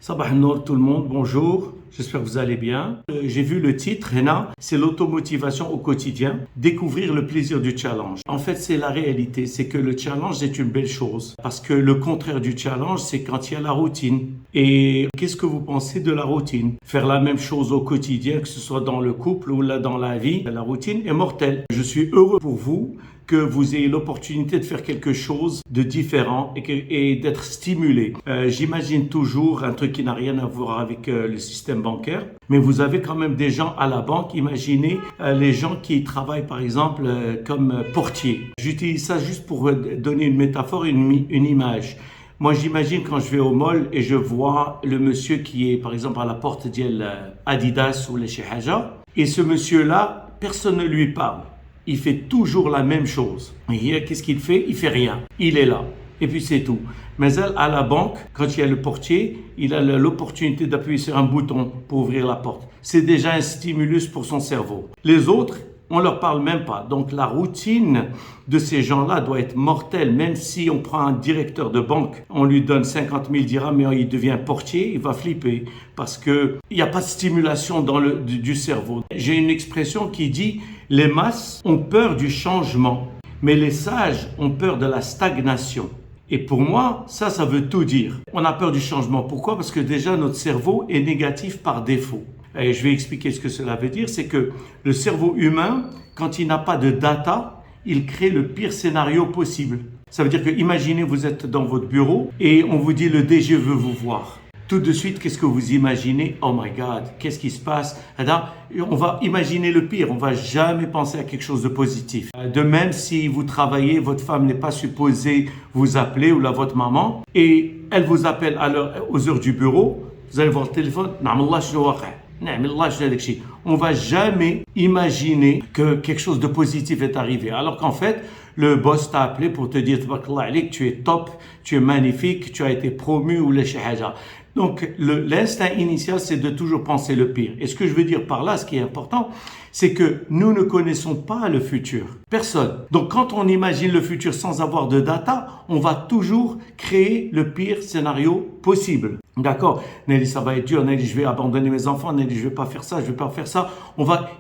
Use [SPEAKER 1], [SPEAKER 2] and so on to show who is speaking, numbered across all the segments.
[SPEAKER 1] Sabah Nour tout le monde, bonjour, j'espère que vous allez bien. J'ai vu le titre, Hena, c'est l'automotivation au quotidien, découvrir le plaisir du challenge. En fait, c'est la réalité, c'est que le challenge est une belle chose. Parce que le contraire du challenge, c'est quand il y a la routine. Et qu'est-ce que vous pensez de la routine? Faire la même chose au quotidien, que ce soit dans le couple ou là dans la vie, la routine est mortelle. Je suis heureux pour vous que vous ayez l'opportunité de faire quelque chose de différent et d'être stimulé. J'imagine toujours un truc qui n'a rien à voir avec le système bancaire, mais vous avez quand même des gens à la banque. Imaginez les gens qui travaillent par exemple comme portiers. J'utilise ça juste pour donner une métaphore, une image. Moi, j'imagine quand je vais au mall et je vois le monsieur qui est, par exemple, à la porte d'Adidas ou les chez Haja, et ce monsieur-là, personne ne lui parle. Il fait toujours la même chose. Et qu'est-ce qu'il fait? Il fait rien. Il est là. Et puis c'est tout. Mais à la banque, quand il y a le portier, il a l'opportunité d'appuyer sur un bouton pour ouvrir la porte. C'est déjà un stimulus pour son cerveau. Les autres, on leur parle même pas. Donc la routine de ces gens-là doit être mortelle. Même si on prend un directeur de banque, on lui donne 50 000 dirhams, mais il devient portier, il va flipper. Parce que il n'y a pas de stimulation du cerveau. J'ai une expression qui dit « Les masses ont peur du changement, mais les sages ont peur de la stagnation ». Et pour moi, ça veut tout dire. On a peur du changement. Pourquoi? Parce que déjà, notre cerveau est négatif par défaut. Et je vais expliquer ce que cela veut dire. C'est que le cerveau humain, quand il n'a pas de data, il crée le pire scénario possible. Ça veut dire que, imaginez, vous êtes dans votre bureau et on vous dit le DG veut vous voir. Tout de suite, qu'est-ce que vous imaginez? Oh my God, qu'est-ce qui se passe? On va imaginer le pire, on va jamais penser à quelque chose de positif. De même, si vous travaillez, votre femme n'est pas supposée vous appeler ou votre maman, et elle vous appelle aux heures du bureau, vous allez voir le téléphone, on va jamais imaginer que quelque chose de positif est arrivé. Alors qu'en fait, le boss t'a appelé pour te dire tu es top, tu es magnifique, tu as été promu ou les haja. Donc l'instinct initial, c'est de toujours penser le pire. Et ce que je veux dire par là, ce qui est important, c'est que nous ne connaissons pas le futur. Personne. Donc quand on imagine le futur sans avoir de data, on va toujours créer le pire scénario possible. D'accord? Nelly, ça va être dur. Nelly, je vais abandonner mes enfants. Nelly, je vais pas faire ça, je vais pas faire ça.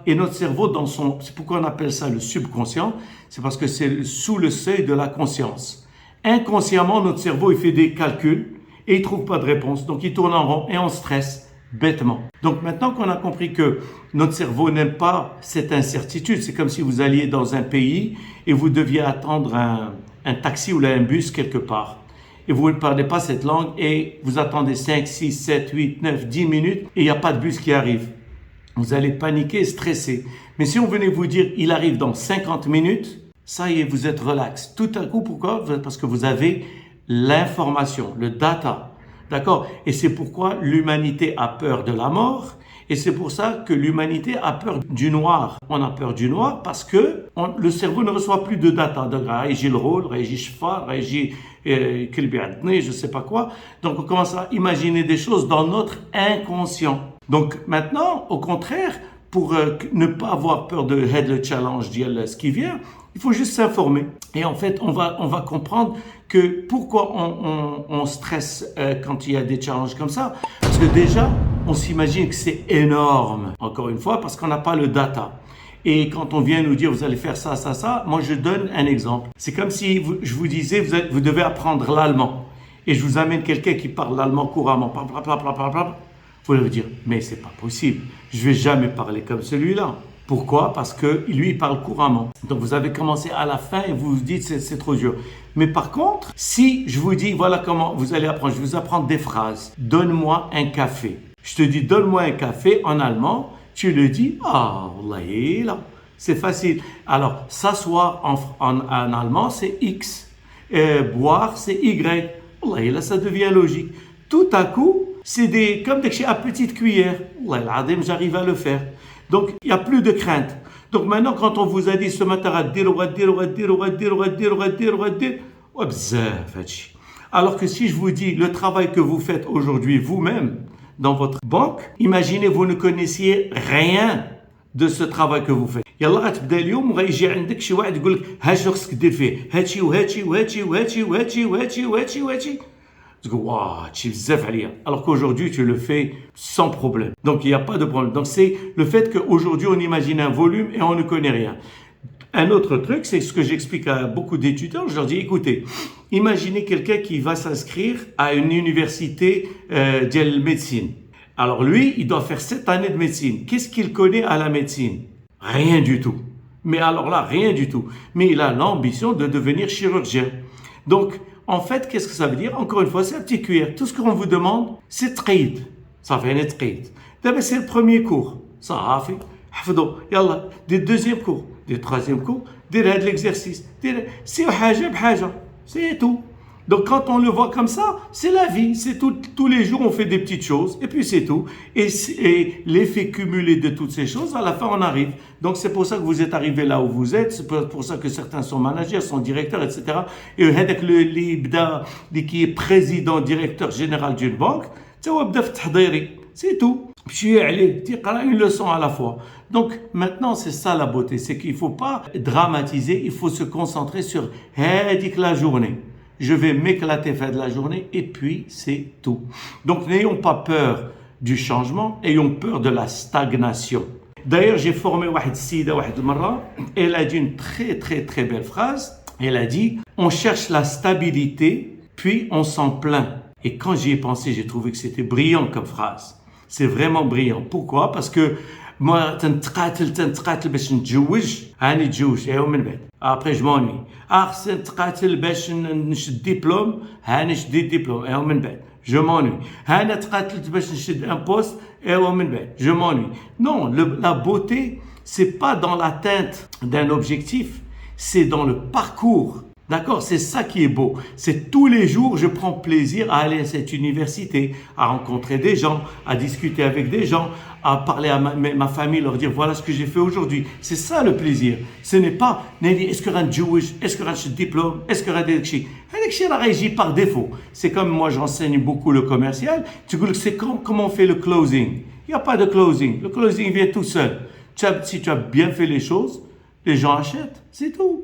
[SPEAKER 1] Et notre cerveau, c'est pourquoi on appelle ça le subconscient. C'est parce que c'est sous le seuil de la conscience. Inconsciemment, notre cerveau, il fait des calculs et il trouve pas de réponse. Donc, il tourne en rond et on stresse bêtement. Donc, maintenant qu'on a compris que notre cerveau n'aime pas cette incertitude, c'est comme si vous alliez dans un pays et vous deviez attendre un taxi ou un bus quelque part. Et vous ne parlez pas cette langue et vous attendez 5, 6, 7, 8, 9, 10 minutes et il n'y a pas de bus qui arrive. Vous allez paniquer et stresser. Mais si on venait vous dire il arrive dans 50 minutes, ça y est, vous êtes relax. Tout à coup, pourquoi? Parce que vous avez l'information, le data. D'accord? Et c'est pourquoi l'humanité a peur de la mort. Et c'est pour ça que l'humanité a peur du noir. On a peur du noir parce que le cerveau ne reçoit plus de data. Donc, réagit le rôle, réagit cheval, réagit je sais pas quoi. Donc, on commence à imaginer des choses dans notre inconscient. Donc, maintenant, au contraire, pour ne pas avoir peur de head le challenge, ce qui vient, il faut juste s'informer. Et en fait, on va comprendre que pourquoi on stresse quand il y a des challenges comme ça. Parce que déjà, on s'imagine que c'est énorme. Encore une fois, parce qu'on n'a pas le data. Et quand on vient nous dire, vous allez faire ça, ça, ça, moi je donne un exemple. C'est comme si je vous disais, vous devez apprendre l'allemand. Et je vous amène quelqu'un qui parle l'allemand couramment. Vous allez vous dire, mais c'est pas possible. Je vais jamais parler comme celui-là. Pourquoi? Parce que lui, il parle couramment. Donc, vous avez commencé à la fin et vous vous dites, c'est trop dur. Mais par contre, si je vous dis, voilà comment vous allez apprendre, je vais vous apprendre des phrases. Donne-moi un café. Je te dis, donne-moi un café en allemand. Tu le dis, wallahi, là. C'est facile. Alors, s'asseoir en allemand, c'est X. Boire, c'est Y. Wallahi, là, ça devient logique. Tout à coup, c'est comme des à petite cuillère. Wallahi, j'arrive à le faire. Donc, il n'y a plus de crainte. Donc, maintenant, quand on vous a dit ce matin, alors que si je vous dis le travail que vous faites aujourd'hui vous-même dans votre banque, imaginez, vous ne connaissiez rien de ce travail que vous faites. يلا غتبدا اليوم وغيجي عندك شي واحد يقول لك ها شنو خصك دير فيه هادشي وهادشي وهادشي وهادشي وهادشي وهادشي وهادشي وهادشي تقول waouh, tu بزاف عليا. Alors qu'aujourd'hui, tu le fais sans problème. Donc, il n'y a pas de problème. Donc, c'est le fait qu'aujourd'hui, on imagine un volume et on ne connaît rien. Un autre truc, c'est ce que j'explique à beaucoup d'étudiants. Je leur dis, écoutez, imaginez quelqu'un qui va s'inscrire à une université de médecine. Alors lui, il doit faire 7 années de médecine. Qu'est-ce qu'il connaît à la médecine? Rien du tout. Mais alors là, rien du tout. Mais il a l'ambition de devenir chirurgien. Donc, en fait, qu'est-ce que ça veut dire? Encore une fois, c'est un petit cuir. Tout ce qu'on vous demande, c'est tqid. Ça fait un tqid. D'abord, c'est le premier cours. Ça fait. حفظوا. يلا. Des deuxième cours. Des troisième cours. Des de l'exercice. C'est حاجة بحاجة. C'est tout. Donc, quand on le voit comme ça, c'est la vie. C'est tout, tous les jours, on fait des petites choses. Et puis, c'est tout. Et l'effet cumulé de toutes ces choses, à la fin, on arrive. Donc, c'est pour ça que vous êtes arrivé là où vous êtes. C'est pour ça que certains sont managers, sont directeurs, etc. Et qui est président, directeur général d'une banque, c'est tout. Puis, allez, une leçon à la fois. Donc, maintenant, c'est ça la beauté. C'est qu'il ne faut pas dramatiser. Il faut se concentrer sur la journée. Je vais m'éclater faire de la journée et puis c'est tout. Donc n'ayons pas peur du changement, ayons peur de la stagnation. D'ailleurs, j'ai formé Wahid Sida Wahid Marra, elle a dit une très très très belle phrase. Elle a dit, on cherche la stabilité, puis on s'en plaint. Et quand j'y ai pensé, j'ai trouvé que c'était brillant comme phrase. C'est vraiment brillant. Pourquoi? Parce que moi, تنتقاتل باش نتزوج هاني تزوج ايوا من بعد ابري جو موني خصني نتقاتل باش نشد ديبلوم هاني شديت ديبلوم ايوا من بعد جو موني هانا تقاتلت باش نشد ان بوست ايوا من بعد جو موني non la beauté c'est pas dans l'atteinte d'un objectif c'est dans le parcours. D'accord, c'est ça qui est beau. C'est tous les jours, je prends plaisir à aller à cette université, à rencontrer des gens, à discuter avec des gens, à parler à ma famille, leur dire voilà ce que j'ai fait aujourd'hui. C'est ça le plaisir. Ce n'est pas est-ce que un Jewish, est-ce que un diplôme, est-ce que un Dekshi. Un régi par défaut. C'est comme moi, j'enseigne beaucoup le commercial. Tu dis c'est comment on fait le closing. Il n'y a pas de closing. Le closing vient tout seul. Si tu as bien fait les choses, les gens achètent, c'est tout.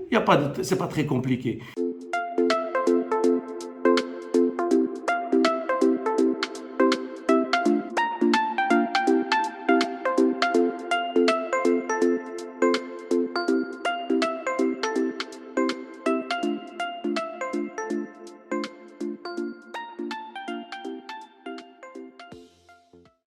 [SPEAKER 1] C'est pas très compliqué.